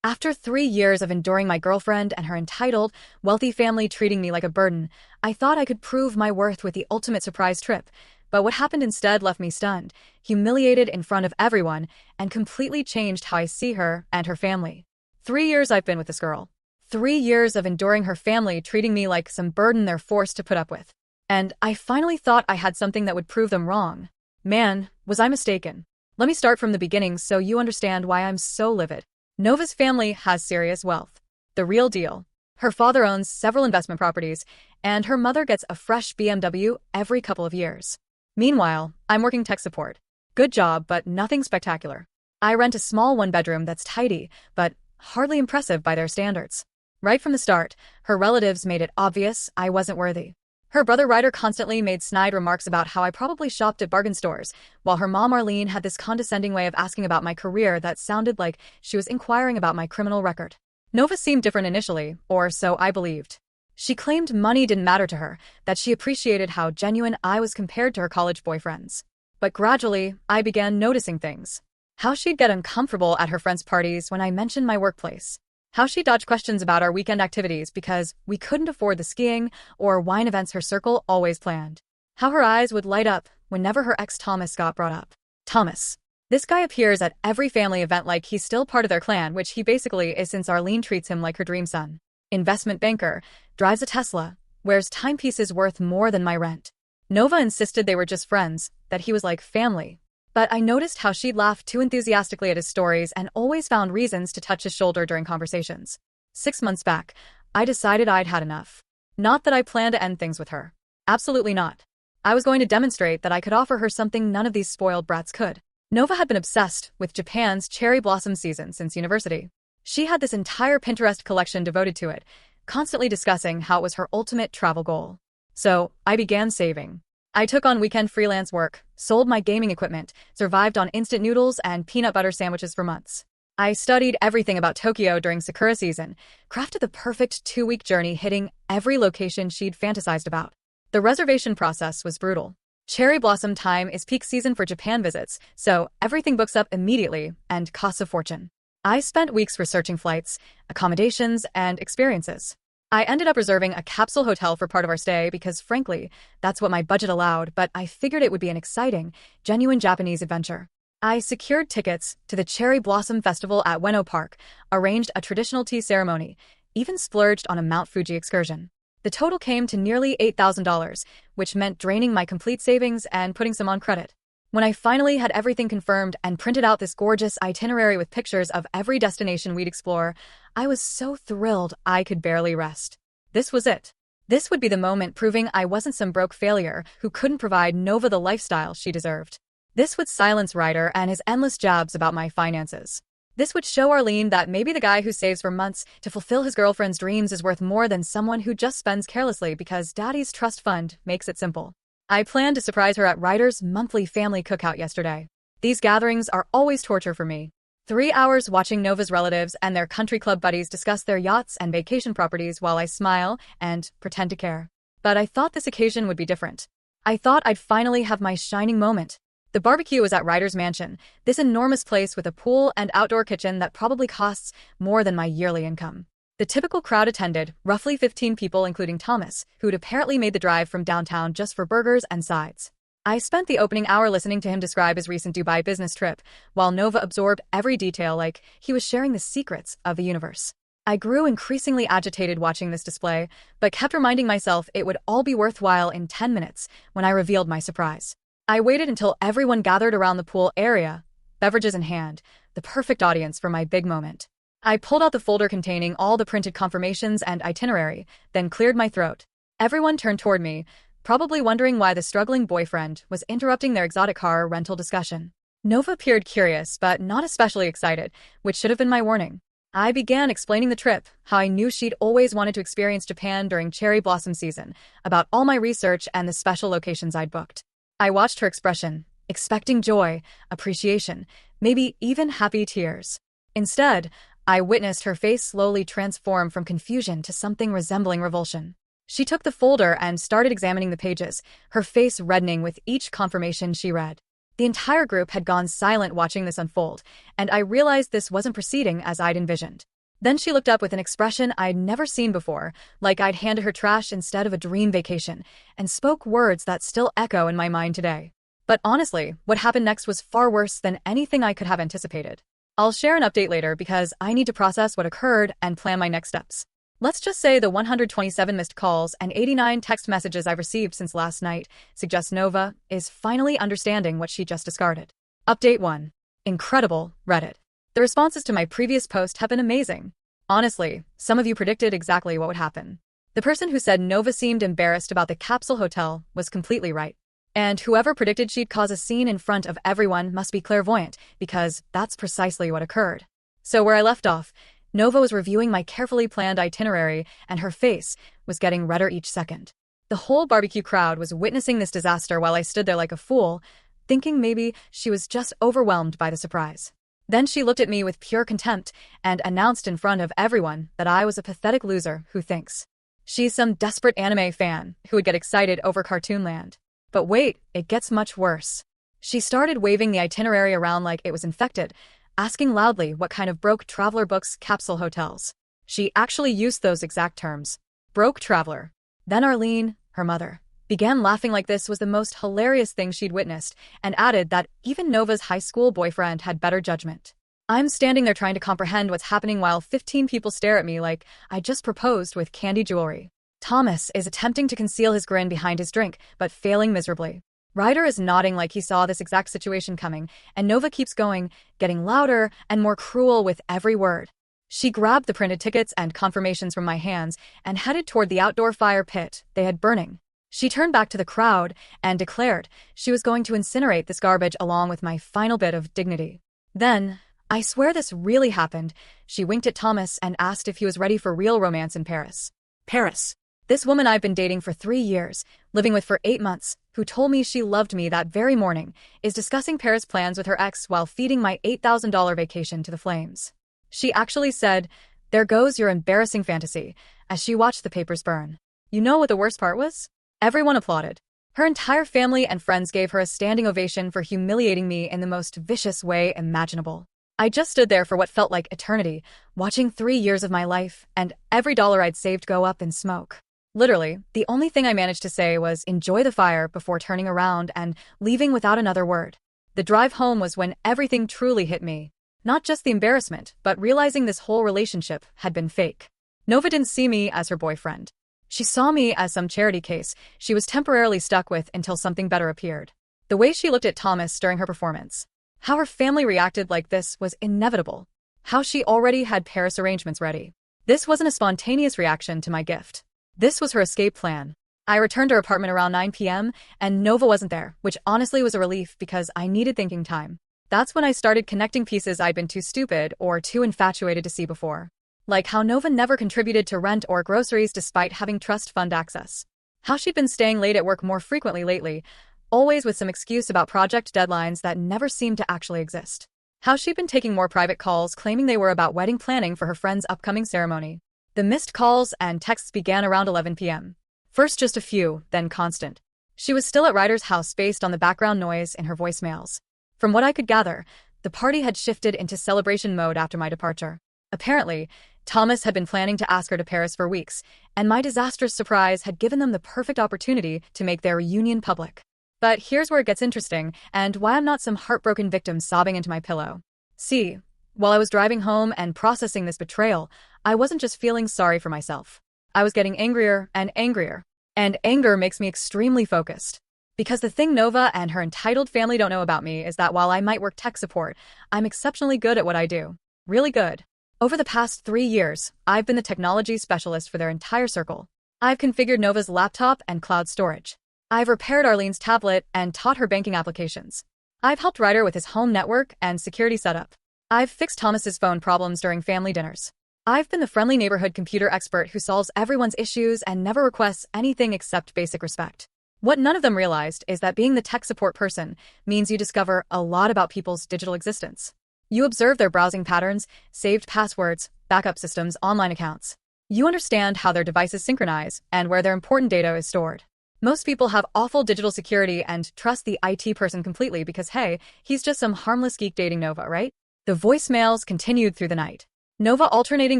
After 3 years of enduring my girlfriend and her entitled, wealthy family treating me like a burden, I thought I could prove my worth with the ultimate surprise trip. But what happened instead left me stunned, humiliated in front of everyone, and completely changed how I see her and her family. 3 years I've been with this girl. 3 years of enduring her family treating me like some burden they're forced to put up with. And I finally thought I had something that would prove them wrong. Man, was I mistaken. Let me start from the beginning so you understand why I'm so livid. Nova's family has serious wealth. The real deal. Her father owns several investment properties, and her mother gets a fresh BMW every couple of years. Meanwhile, I'm working tech support. Good job, but nothing spectacular. I rent a small one-bedroom that's tidy, but hardly impressive by their standards. Right from the start, her relatives made it obvious I wasn't worthy. Her brother Ryder constantly made snide remarks about how I probably shopped at bargain stores, while her mom Arlene had this condescending way of asking about my career that sounded like she was inquiring about my criminal record. Nova seemed different initially, or so I believed. She claimed money didn't matter to her, that she appreciated how genuine I was compared to her college boyfriends. But gradually, I began noticing things. How she'd get uncomfortable at her friends' parties when I mentioned my workplace. How she dodged questions about our weekend activities because we couldn't afford the skiing or wine events her circle always planned. How her eyes would light up whenever her ex Thomas got brought up. Thomas. This guy appears at every family event like he's still part of their clan, which he basically is since Arlene treats him like her dream son. Investment banker, drives a Tesla, wears timepieces worth more than my rent. Nova insisted they were just friends, that he was like family. But I noticed how she'd laugh too enthusiastically at his stories and always found reasons to touch his shoulder during conversations. 6 months back, I decided I'd had enough. Not that I planned to end things with her. Absolutely not. I was going to demonstrate that I could offer her something none of these spoiled brats could. Nova had been obsessed with Japan's cherry blossom season since university. She had this entire Pinterest collection devoted to it, constantly discussing how it was her ultimate travel goal. So, I began saving. I took on weekend freelance work, sold my gaming equipment, survived on instant noodles and peanut butter sandwiches for months. I studied everything about Tokyo during Sakura season, crafted the perfect 2-week journey hitting every location she'd fantasized about. The reservation process was brutal. Cherry blossom time is peak season for Japan visits, so everything books up immediately and costs a fortune. I spent weeks researching flights, accommodations, and experiences. I ended up reserving a capsule hotel for part of our stay because, frankly, that's what my budget allowed, but I figured it would be an exciting, genuine Japanese adventure. I secured tickets to the Cherry Blossom Festival at Ueno Park, arranged a traditional tea ceremony, even splurged on a Mount Fuji excursion. The total came to nearly $8,000, which meant draining my complete savings and putting some on credit. When I finally had everything confirmed and printed out this gorgeous itinerary with pictures of every destination we'd explore, I was so thrilled I could barely rest. This was it. This would be the moment proving I wasn't some broke failure who couldn't provide Nova the lifestyle she deserved. This would silence Ryder and his endless jabs about my finances. This would show Arlene that maybe the guy who saves for months to fulfill his girlfriend's dreams is worth more than someone who just spends carelessly because daddy's trust fund makes it simple. I planned to surprise her at Ryder's monthly family cookout yesterday. These gatherings are always torture for me. 3 hours watching Nova's relatives and their country club buddies discuss their yachts and vacation properties while I smile and pretend to care. But I thought this occasion would be different. I thought I'd finally have my shining moment. The barbecue was at Ryder's mansion, this enormous place with a pool and outdoor kitchen that probably costs more than my yearly income. The typical crowd attended, roughly 15 people including Thomas, who'd apparently made the drive from downtown just for burgers and sides. I spent the opening hour listening to him describe his recent Dubai business trip, while Nova absorbed every detail like he was sharing the secrets of the universe. I grew increasingly agitated watching this display, but kept reminding myself it would all be worthwhile in 10 minutes when I revealed my surprise. I waited until everyone gathered around the pool area, beverages in hand, the perfect audience for my big moment. I pulled out the folder containing all the printed confirmations and itinerary, then cleared my throat. Everyone turned toward me, probably wondering why the struggling boyfriend was interrupting their exotic car rental discussion. Nova appeared curious, but not especially excited, which should have been my warning. I began explaining the trip, how I knew she'd always wanted to experience Japan during cherry blossom season, about all my research and the special locations I'd booked. I watched her expression, expecting joy, appreciation, maybe even happy tears. Instead, I witnessed her face slowly transform from confusion to something resembling revulsion. She took the folder and started examining the pages, her face reddening with each confirmation she read. The entire group had gone silent watching this unfold, and I realized this wasn't proceeding as I'd envisioned. Then she looked up with an expression I'd never seen before, like I'd handed her trash instead of a dream vacation, and spoke words that still echo in my mind today. But honestly, what happened next was far worse than anything I could have anticipated. I'll share an update later because I need to process what occurred and plan my next steps. Let's just say the 127 missed calls and 89 text messages I've received since last night suggest Nova is finally understanding what she just discarded. Update 1. Incredible, Reddit. The responses to my previous post have been amazing. Honestly, some of you predicted exactly what would happen. The person who said Nova seemed embarrassed about the capsule hotel was completely right. And whoever predicted she'd cause a scene in front of everyone must be clairvoyant, because that's precisely what occurred. So where I left off, Nova was reviewing my carefully planned itinerary, and her face was getting redder each second. The whole barbecue crowd was witnessing this disaster while I stood there like a fool, thinking maybe she was just overwhelmed by the surprise. Then she looked at me with pure contempt and announced in front of everyone that I was a pathetic loser who thinks she's some desperate anime fan who would get excited over Cartoonland. But wait, it gets much worse. She started waving the itinerary around like it was infected, asking loudly what kind of broke traveler books capsule hotels. She actually used those exact terms. Broke traveler. Then Arlene, her mother, began laughing like this was the most hilarious thing she'd witnessed, and added that even Nova's high school boyfriend had better judgment. I'm standing there trying to comprehend what's happening while 15 people stare at me like I just proposed with candy jewelry. Thomas is attempting to conceal his grin behind his drink, but failing miserably. Ryder is nodding like he saw this exact situation coming, and Nova keeps going, getting louder and more cruel with every word. She grabbed the printed tickets and confirmations from my hands and headed toward the outdoor fire pit they had burning. She turned back to the crowd and declared she was going to incinerate this garbage along with my final bit of dignity. Then, I swear this really happened, she winked at Thomas and asked if he was ready for real romance in Paris. Paris. This woman I've been dating for 3 years, living with for 8 months, who told me she loved me that very morning, is discussing Paris plans with her ex while feeding my $8,000 vacation to the flames. She actually said, "There goes your embarrassing fantasy," as she watched the papers burn. You know what the worst part was? Everyone applauded. Her entire family and friends gave her a standing ovation for humiliating me in the most vicious way imaginable. I just stood there for what felt like eternity, watching 3 years of my life and every dollar I'd saved go up in smoke. Literally, the only thing I managed to say was enjoy the fire before turning around and leaving without another word. The drive home was when everything truly hit me. Not just the embarrassment, but realizing this whole relationship had been fake. Nova didn't see me as her boyfriend. She saw me as some charity case she was temporarily stuck with until something better appeared. The way she looked at Thomas during her performance, how her family reacted like this was inevitable. How she already had Paris arrangements ready. This wasn't a spontaneous reaction to my gift. This was her escape plan. I returned to her apartment around 9 p.m., and Nova wasn't there, which honestly was a relief because I needed thinking time. That's when I started connecting pieces I'd been too stupid or too infatuated to see before. Like how Nova never contributed to rent or groceries despite having trust fund access. How she'd been staying late at work more frequently lately, always with some excuse about project deadlines that never seemed to actually exist. How she'd been taking more private calls claiming they were about wedding planning for her friend's upcoming ceremony. The missed calls and texts began around 11 p.m. First just a few, then constant. She was still at Ryder's house based on the background noise in her voicemails. From what I could gather, the party had shifted into celebration mode after my departure. Apparently, Thomas had been planning to ask her to Paris for weeks, and my disastrous surprise had given them the perfect opportunity to make their reunion public. But here's where it gets interesting, and why I'm not some heartbroken victim sobbing into my pillow. See, while I was driving home and processing this betrayal, I wasn't just feeling sorry for myself. I was getting angrier and angrier. And anger makes me extremely focused. Because the thing Nova and her entitled family don't know about me is that while I might work tech support, I'm exceptionally good at what I do. Really good. Over the past 3 years, I've been the technology specialist for their entire circle. I've configured Nova's laptop and cloud storage. I've repaired Arlene's tablet and taught her banking applications. I've helped Ryder with his home network and security setup. I've fixed Thomas's phone problems during family dinners. I've been the friendly neighborhood computer expert who solves everyone's issues and never requests anything except basic respect. What none of them realized is that being the tech support person means you discover a lot about people's digital existence. You observe their browsing patterns, saved passwords, backup systems, online accounts. You understand how their devices synchronize and where their important data is stored. Most people have awful digital security and trust the IT person completely because, hey, he's just some harmless geek dating Nova, right? The voicemails continued through the night. Nova alternating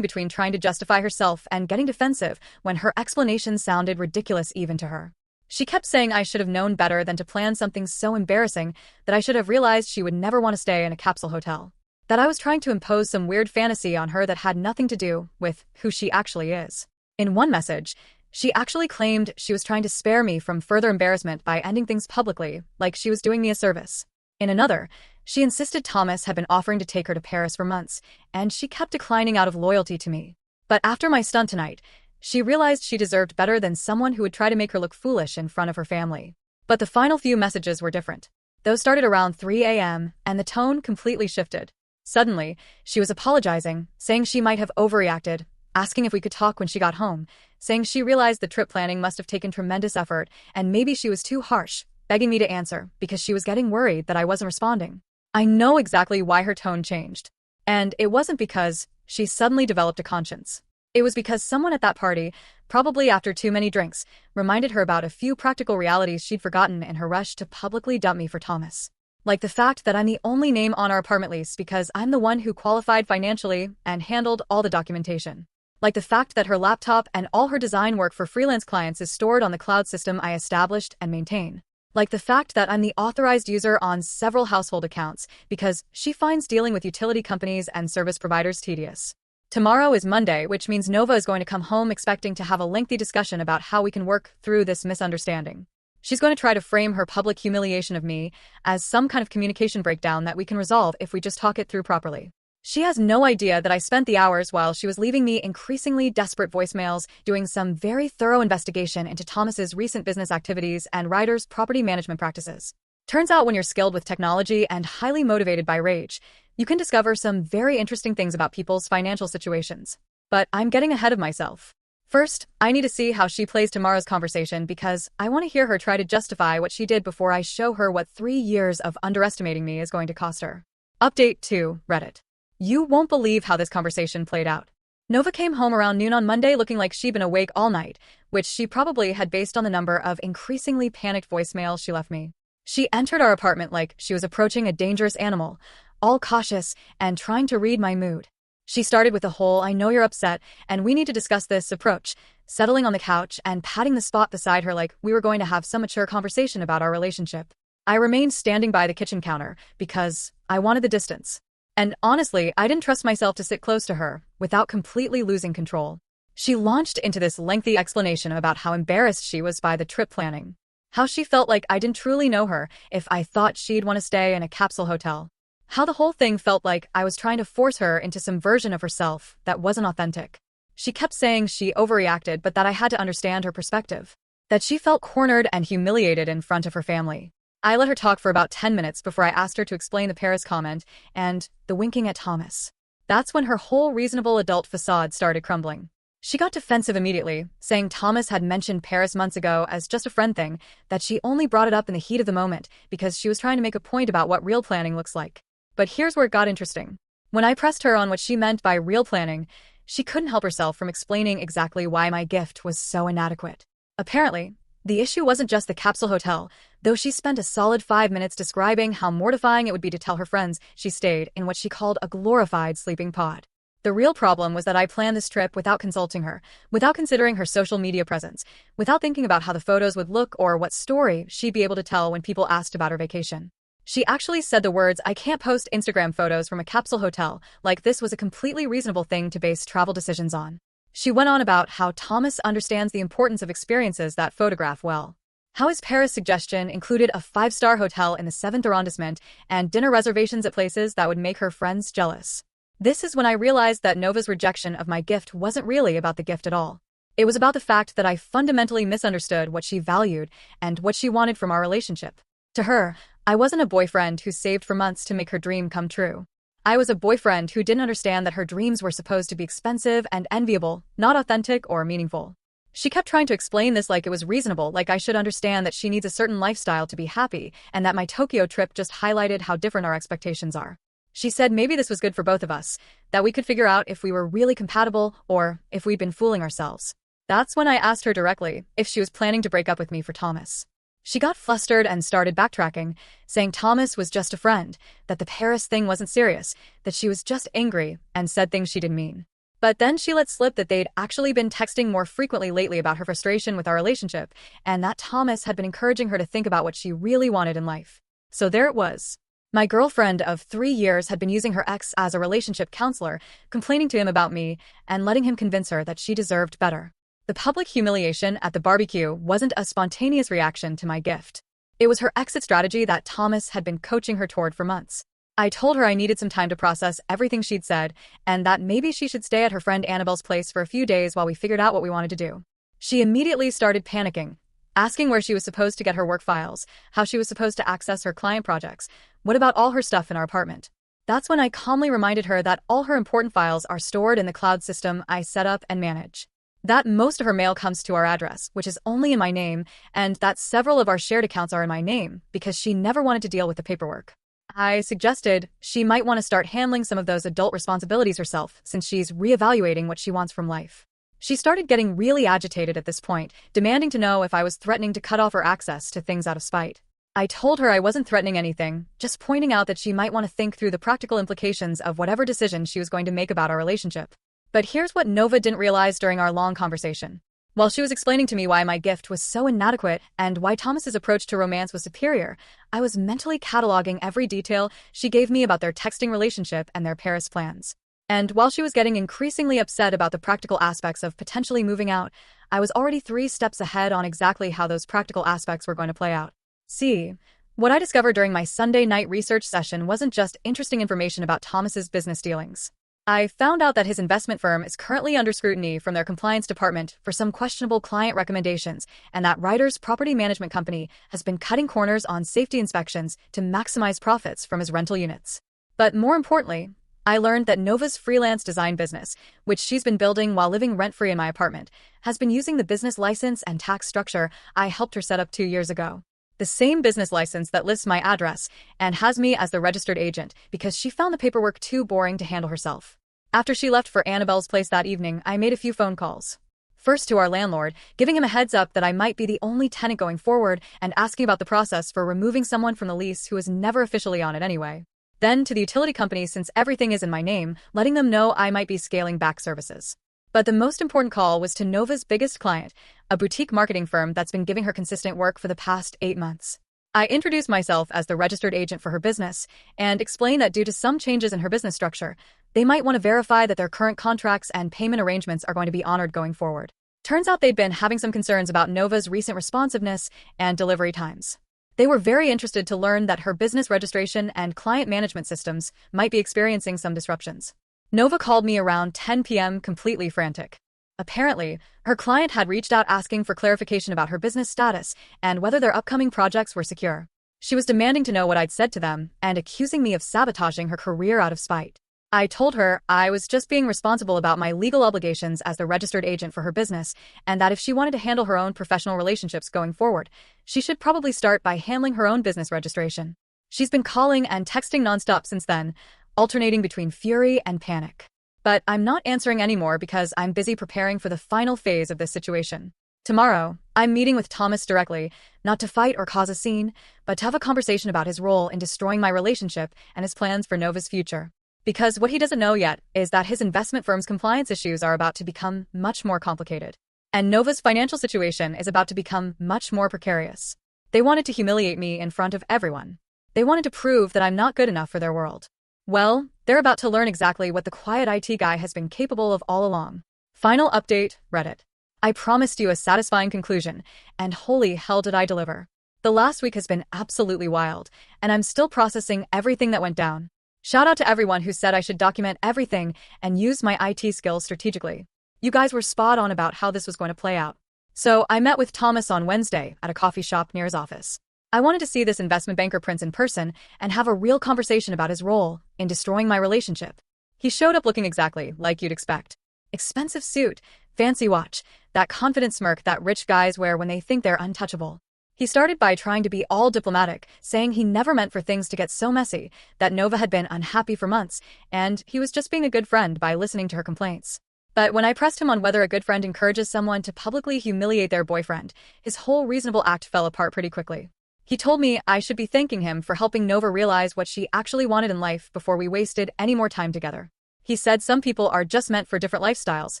between trying to justify herself and getting defensive when her explanation sounded ridiculous even to her. She kept saying I should have known better than to plan something so embarrassing, that I should have realized she would never want to stay in a capsule hotel. That I was trying to impose some weird fantasy on her that had nothing to do with who she actually is. In one message, she actually claimed she was trying to spare me from further embarrassment by ending things publicly, like she was doing me a service. In another, she insisted Thomas had been offering to take her to Paris for months, and she kept declining out of loyalty to me. But after my stunt tonight, she realized she deserved better than someone who would try to make her look foolish in front of her family. But the final few messages were different. Those started around 3 a.m., and the tone completely shifted. Suddenly, she was apologizing, saying she might have overreacted, asking if we could talk when she got home, saying she realized the trip planning must have taken tremendous effort, and maybe she was too harsh, begging me to answer because she was getting worried that I wasn't responding. I know exactly why her tone changed. And it wasn't because she suddenly developed a conscience. It was because someone at that party, probably after too many drinks, reminded her about a few practical realities she'd forgotten in her rush to publicly dump me for Thomas. Like the fact that I'm the only name on our apartment lease because I'm the one who qualified financially and handled all the documentation. Like the fact that her laptop and all her design work for freelance clients is stored on the cloud system I established and maintain. Like the fact that I'm the authorized user on several household accounts because she finds dealing with utility companies and service providers tedious. Tomorrow is Monday, which means Nova is going to come home expecting to have a lengthy discussion about how we can work through this misunderstanding. She's going to try to frame her public humiliation of me as some kind of communication breakdown that we can resolve if we just talk it through properly. She has no idea that I spent the hours while she was leaving me increasingly desperate voicemails doing some very thorough investigation into Thomas's recent business activities and Ryder's property management practices. Turns out when you're skilled with technology and highly motivated by rage, you can discover some very interesting things about people's financial situations. But I'm getting ahead of myself. First, I need to see how she plays tomorrow's conversation because I want to hear her try to justify what she did before I show her what 3 years of underestimating me is going to cost her. Update 2, Reddit. You won't believe how this conversation played out. Nova came home around noon on Monday looking like she'd been awake all night, which she probably had based on the number of increasingly panicked voicemails she left me. She entered our apartment like she was approaching a dangerous animal, all cautious and trying to read my mood. She started with the whole "I know you're upset and we need to discuss this" approach, settling on the couch and patting the spot beside her like we were going to have some mature conversation about our relationship. I remained standing by the kitchen counter because I wanted the distance. And honestly, I didn't trust myself to sit close to her without completely losing control. She launched into this lengthy explanation about how embarrassed she was by the trip planning. How she felt like I didn't truly know her if I thought she'd want to stay in a capsule hotel. How the whole thing felt like I was trying to force her into some version of herself that wasn't authentic. She kept saying she overreacted but that I had to understand her perspective. That she felt cornered and humiliated in front of her family. I let her talk for about 10 minutes before I asked her to explain the Paris comment and the winking at Thomas. That's when her whole reasonable adult facade started crumbling. She got defensive immediately, saying Thomas had mentioned Paris months ago as just a friend thing, that she only brought it up in the heat of the moment because she was trying to make a point about what real planning looks like. But here's where it got interesting. When I pressed her on what she meant by real planning, she couldn't help herself from explaining exactly why my gift was so inadequate. Apparently, the issue wasn't just the capsule hotel, though she spent a solid 5 minutes describing how mortifying it would be to tell her friends she stayed in what she called a glorified sleeping pod. The real problem was that I planned this trip without consulting her, without considering her social media presence, without thinking about how the photos would look or what story she'd be able to tell when people asked about her vacation. She actually said the words, "I can't post Instagram photos from a capsule hotel," like this was a completely reasonable thing to base travel decisions on. She went on about how Thomas understands the importance of experiences that photograph well. How his Paris suggestion included a 5-star hotel in the 7th arrondissement and dinner reservations at places that would make her friends jealous. This is when I realized that Nova's rejection of my gift wasn't really about the gift at all. It was about the fact that I fundamentally misunderstood what she valued and what she wanted from our relationship. To her, I wasn't a boyfriend who saved for months to make her dream come true. I was a boyfriend who didn't understand that her dreams were supposed to be expensive and enviable, not authentic or meaningful. She kept trying to explain this like it was reasonable, like I should understand that she needs a certain lifestyle to be happy, and that my Tokyo trip just highlighted how different our expectations are. She said maybe this was good for both of us, that we could figure out if we were really compatible or if we'd been fooling ourselves. That's when I asked her directly if she was planning to break up with me for Thomas. She got flustered and started backtracking, saying Thomas was just a friend, that the Paris thing wasn't serious, that she was just angry, and said things she didn't mean. But then she let slip that they'd actually been texting more frequently lately about her frustration with our relationship, and that Thomas had been encouraging her to think about what she really wanted in life. So there it was. My girlfriend of 3 years had been using her ex as a relationship counselor, complaining to him about me, and letting him convince her that she deserved better. The public humiliation at the barbecue wasn't a spontaneous reaction to my gift. It was her exit strategy that Thomas had been coaching her toward for months. I told her I needed some time to process everything she'd said, and that maybe she should stay at her friend Annabelle's place for a few days while we figured out what we wanted to do. She immediately started panicking, asking where she was supposed to get her work files, how she was supposed to access her client projects, what about all her stuff in our apartment. That's when I calmly reminded her that all her important files are stored in the cloud system I set up and manage. That most of her mail comes to our address, which is only in my name, and that several of our shared accounts are in my name because she never wanted to deal with the paperwork. I suggested she might want to start handling some of those adult responsibilities herself since she's reevaluating what she wants from life. She started getting really agitated at this point, demanding to know if I was threatening to cut off her access to things out of spite. I told her I wasn't threatening anything, just pointing out that she might want to think through the practical implications of whatever decision she was going to make about our relationship. But here's what Nova didn't realize during our long conversation. While she was explaining to me why my gift was so inadequate and why Thomas's approach to romance was superior, I was mentally cataloging every detail she gave me about their texting relationship and their Paris plans. And while she was getting increasingly upset about the practical aspects of potentially moving out, I was already 3 steps ahead on exactly how those practical aspects were going to play out. See, what I discovered during my Sunday night research session wasn't just interesting information about Thomas's business dealings. I found out that his investment firm is currently under scrutiny from their compliance department for some questionable client recommendations, and that Ryder's property management company has been cutting corners on safety inspections to maximize profits from his rental units. But more importantly, I learned that Nova's freelance design business, which she's been building while living rent-free in my apartment, has been using the business license and tax structure I helped her set up 2 years ago. The same business license that lists my address and has me as the registered agent because she found the paperwork too boring to handle herself. After she left for Annabelle's place that evening, I made a few phone calls. First to our landlord, giving him a heads up that I might be the only tenant going forward and asking about the process for removing someone from the lease who was never officially on it anyway. Then to the utility company, since everything is in my name, letting them know I might be scaling back services. But the most important call was to Nova's biggest client, a boutique marketing firm that's been giving her consistent work for the past 8 months. I introduced myself as the registered agent for her business and explained that due to some changes in her business structure, they might want to verify that their current contracts and payment arrangements are going to be honored going forward. Turns out they'd been having some concerns about Nova's recent responsiveness and delivery times. They were very interested to learn that her business registration and client management systems might be experiencing some disruptions. Nova called me around 10 p.m. completely frantic. Apparently, her client had reached out asking for clarification about her business status and whether their upcoming projects were secure. She was demanding to know what I'd said to them and accusing me of sabotaging her career out of spite. I told her I was just being responsible about my legal obligations as the registered agent for her business, and that if she wanted to handle her own professional relationships going forward, she should probably start by handling her own business registration. She's been calling and texting nonstop since then, alternating between fury and panic. But I'm not answering anymore because I'm busy preparing for the final phase of this situation. Tomorrow, I'm meeting with Thomas directly, not to fight or cause a scene, but to have a conversation about his role in destroying my relationship and his plans for Nova's future. Because what he doesn't know yet is that his investment firm's compliance issues are about to become much more complicated. And Nova's financial situation is about to become much more precarious. They wanted to humiliate me in front of everyone. They wanted to prove that I'm not good enough for their world. Well, they're about to learn exactly what the quiet IT guy has been capable of all along. Final update, Reddit. I promised you a satisfying conclusion, and holy hell did I deliver. The last week has been absolutely wild, and I'm still processing everything that went down. Shout out to everyone who said I should document everything and use my IT skills strategically. You guys were spot on about how this was going to play out. So I met with Thomas on Wednesday at a coffee shop near his office. I wanted to see this investment banker Prince in person and have a real conversation about his role in destroying my relationship. He showed up looking exactly like you'd expect. Expensive suit, fancy watch, that confident smirk that rich guys wear when they think they're untouchable. He started by trying to be all diplomatic, saying he never meant for things to get so messy, that Nova had been unhappy for months, and he was just being a good friend by listening to her complaints. But when I pressed him on whether a good friend encourages someone to publicly humiliate their boyfriend, his whole reasonable act fell apart pretty quickly. He told me I should be thanking him for helping Nova realize what she actually wanted in life before we wasted any more time together. He said some people are just meant for different lifestyles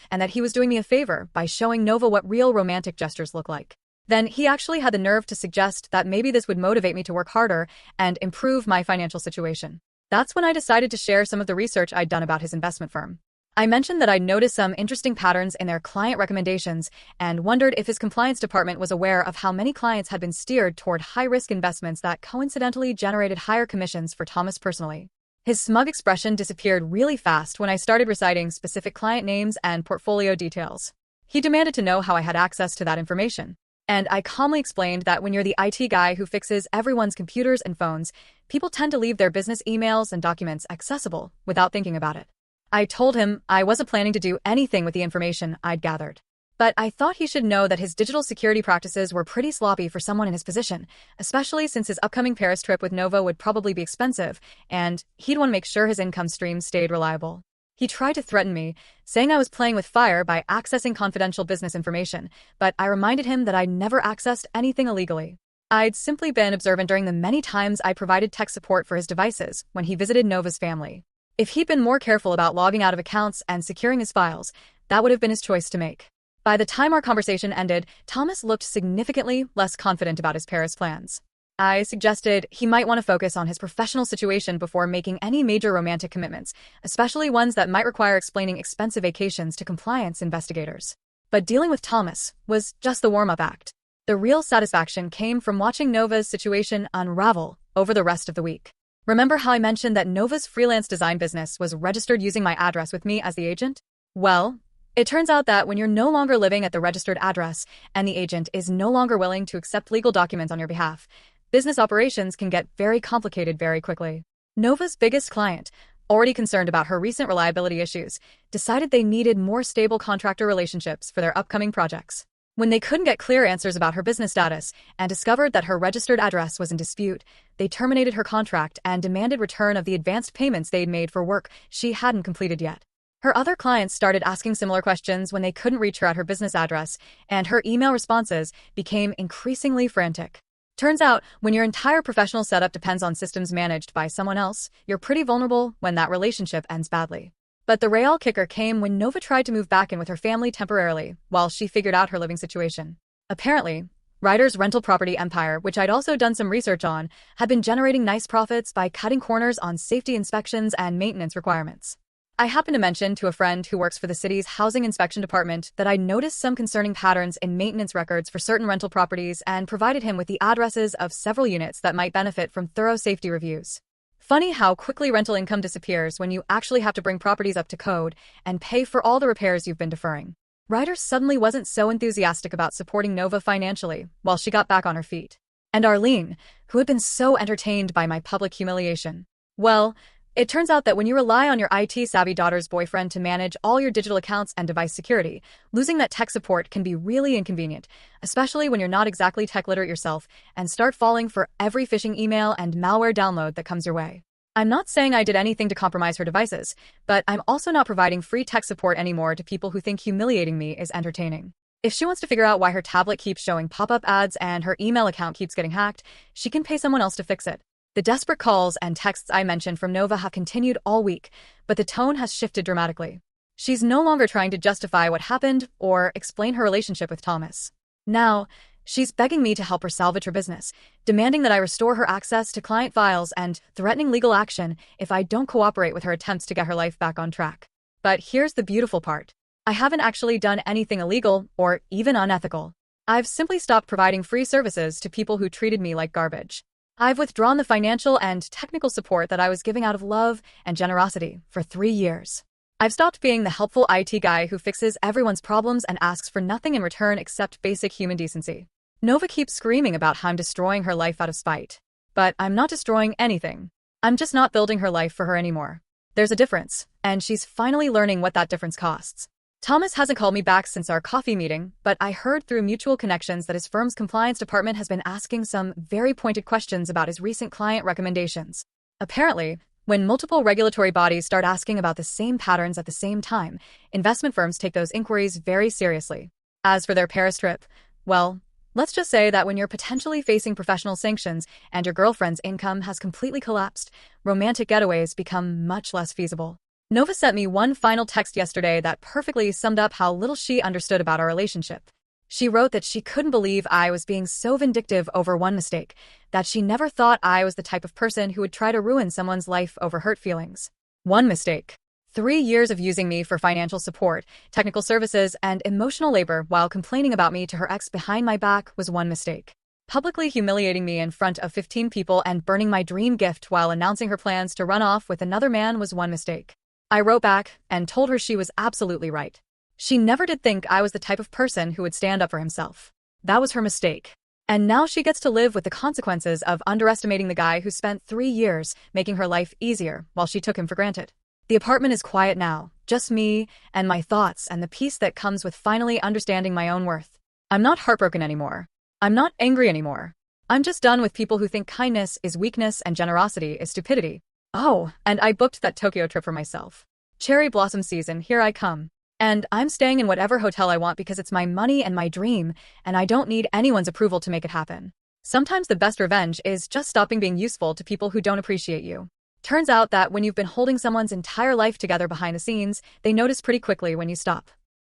and that he was doing me a favor by showing Nova what real romantic gestures look like. Then he actually had the nerve to suggest that maybe this would motivate me to work harder and improve my financial situation. That's when I decided to share some of the research I'd done about his investment firm. I mentioned that I'd noticed some interesting patterns in their client recommendations and wondered if his compliance department was aware of how many clients had been steered toward high-risk investments that coincidentally generated higher commissions for Thomas personally. His smug expression disappeared really fast when I started reciting specific client names and portfolio details. He demanded to know how I had access to that information. And I calmly explained that when you're the IT guy who fixes everyone's computers and phones, people tend to leave their business emails and documents accessible without thinking about it. I told him I wasn't planning to do anything with the information I'd gathered. But I thought he should know that his digital security practices were pretty sloppy for someone in his position, especially since his upcoming Paris trip with Nova would probably be expensive, and he'd want to make sure his income stream stayed reliable. He tried to threaten me, saying I was playing with fire by accessing confidential business information, but I reminded him that I'd never accessed anything illegally. I'd simply been observant during the many times I provided tech support for his devices when he visited Nova's family. If he'd been more careful about logging out of accounts and securing his files, that would have been his choice to make. By the time our conversation ended, Thomas looked significantly less confident about his Paris plans. I suggested he might want to focus on his professional situation before making any major romantic commitments, especially ones that might require explaining expensive vacations to compliance investigators. But dealing with Thomas was just the warm-up act. The real satisfaction came from watching Nova's situation unravel over the rest of the week. Remember how I mentioned that Nova's freelance design business was registered using my address with me as the agent? Well, it turns out that when you're no longer living at the registered address and the agent is no longer willing to accept legal documents on your behalf, business operations can get very complicated very quickly. Nova's biggest client, already concerned about her recent reliability issues, decided they needed more stable contractor relationships for their upcoming projects. When they couldn't get clear answers about her business status and discovered that her registered address was in dispute, they terminated her contract and demanded return of the advanced payments they'd made for work she hadn't completed yet. Her other clients started asking similar questions when they couldn't reach her at her business address, and her email responses became increasingly frantic. Turns out, when your entire professional setup depends on systems managed by someone else, you're pretty vulnerable when that relationship ends badly. But the real kicker came when Nova tried to move back in with her family temporarily while she figured out her living situation. Apparently, Ryder's rental property empire, which I'd also done some research on, had been generating nice profits by cutting corners on safety inspections and maintenance requirements. I happened to mention to a friend who works for the city's housing inspection department that I'd noticed some concerning patterns in maintenance records for certain rental properties and provided him with the addresses of several units that might benefit from thorough safety reviews. Funny how quickly rental income disappears when you actually have to bring properties up to code and pay for all the repairs you've been deferring. Ryder suddenly wasn't so enthusiastic about supporting Nova financially while she got back on her feet. And Arlene, who had been so entertained by my public humiliation. Well, it turns out that when you rely on your IT-savvy daughter's boyfriend to manage all your digital accounts and device security, losing that tech support can be really inconvenient, especially when you're not exactly tech literate yourself and start falling for every phishing email and malware download that comes your way. I'm not saying I did anything to compromise her devices, but I'm also not providing free tech support anymore to people who think humiliating me is entertaining. If she wants to figure out why her tablet keeps showing pop-up ads and her email account keeps getting hacked, she can pay someone else to fix it. The desperate calls and texts I mentioned from Nova have continued all week, but the tone has shifted dramatically. She's no longer trying to justify what happened or explain her relationship with Thomas. Now, she's begging me to help her salvage her business, demanding that I restore her access to client files and threatening legal action if I don't cooperate with her attempts to get her life back on track. But here's the beautiful part. I haven't actually done anything illegal or even unethical. I've simply stopped providing free services to people who treated me like garbage. I've withdrawn the financial and technical support that I was giving out of love and generosity for 3 years. I've stopped being the helpful IT guy who fixes everyone's problems and asks for nothing in return except basic human decency. Nova keeps screaming about how I'm destroying her life out of spite. But I'm not destroying anything. I'm just not building her life for her anymore. There's a difference, and she's finally learning what that difference costs. Thomas hasn't called me back since our coffee meeting, but I heard through mutual connections that his firm's compliance department has been asking some very pointed questions about his recent client recommendations. Apparently, When multiple regulatory bodies start asking about the same patterns at the same time, investment firms take those inquiries very seriously. As for their Paris trip, well, let's just say that when you're potentially facing professional sanctions and your girlfriend's income has completely collapsed, romantic getaways become much less feasible. Nova sent me one final text yesterday that perfectly summed up how little she understood about our relationship. She wrote that she couldn't believe I was being so vindictive over one mistake, that she never thought I was the type of person who would try to ruin someone's life over hurt feelings. One mistake. 3 years of using me for financial support, technical services, and emotional labor while complaining about me to her ex behind my back was one mistake. Publicly humiliating me in front of 15 people and burning my dream gift while announcing her plans to run off with another man was one mistake. I wrote back and told her she was absolutely right. She never did think I was the type of person who would stand up for himself. That was her mistake. And now she gets to live with the consequences of underestimating the guy who spent 3 years making her life easier while she took him for granted. The apartment is quiet now, just me and my thoughts and the peace that comes with finally understanding my own worth. I'm not heartbroken anymore. I'm not angry anymore. I'm just done with people who think kindness is weakness and generosity is stupidity. Oh, and I booked that Tokyo trip for myself. Cherry blossom season, here I come. And I'm staying in whatever hotel I want because it's my money and my dream, and I don't need anyone's approval to make it happen. Sometimes the best revenge is just stopping being useful to people who don't appreciate you. Turns out that when you've been holding someone's entire life together behind the scenes, they notice pretty quickly when you stop.